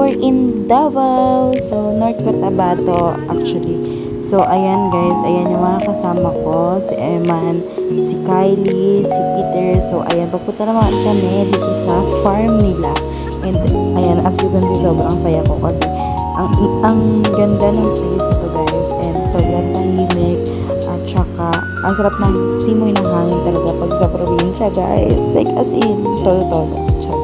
we're in Davao. So, North Cotabato actually. So, ayan guys. Ayan yung mga kasama ko. Si Eman, si Kylie, si Peter. So, ayan. Papunta naman kami dito sa farm nila. And, ayan. As you can see, sobrang saya ko kasi ang ganda ng place ito guys. And, sobrang tahimik. At saka, ang sarap ng simoy ng hangin talaga pag sa probinsya guys. Like, as in, todo-todo. Char.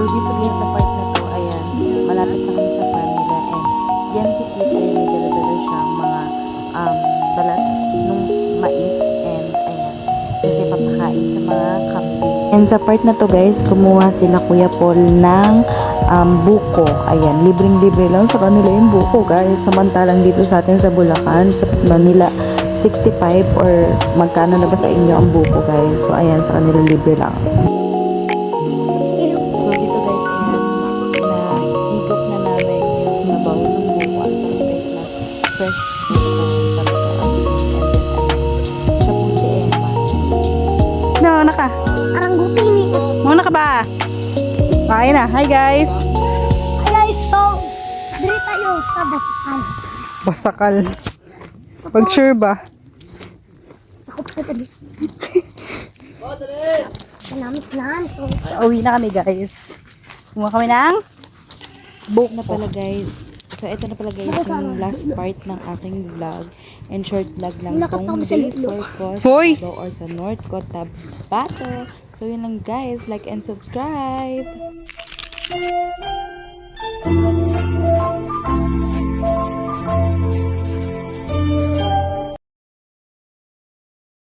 So, dito guys, sa part na to, ayan, malapit na kami sa farm nila. And, yan si Peter, may dala-dala siyang mga balat nung mais. And, ayan, kasi papakain sa mga kambing. And sa part na to guys, kumuha sila Kuya Paul ng buko. Ayan, libreng-libre lang sa kanila yung buko guys. Samantalang dito sa atin sa Bulacan, sa Manila, 65 or magkano na ba sa inyo ang buko guys. So, ayan, sa kanila libre lang. Fresh buko talaga. And then, siya po si Emma. Nauna ka. Arang guti ni. Mauna ka ba? Kain na. Hi guys. Ay, so, dili tayo sa Basakal. Basakal. Pag sure ba? Ako pa dali. Namin plan. Uwi na kami guys. Kumuha kami ng Book na pala guys. So, ito na pala guys yung last part ng aking vlog. And short vlog lang kung day 4 ko Hoy! sa Davao or sa North Cotabato. So, yun lang guys. Like and subscribe!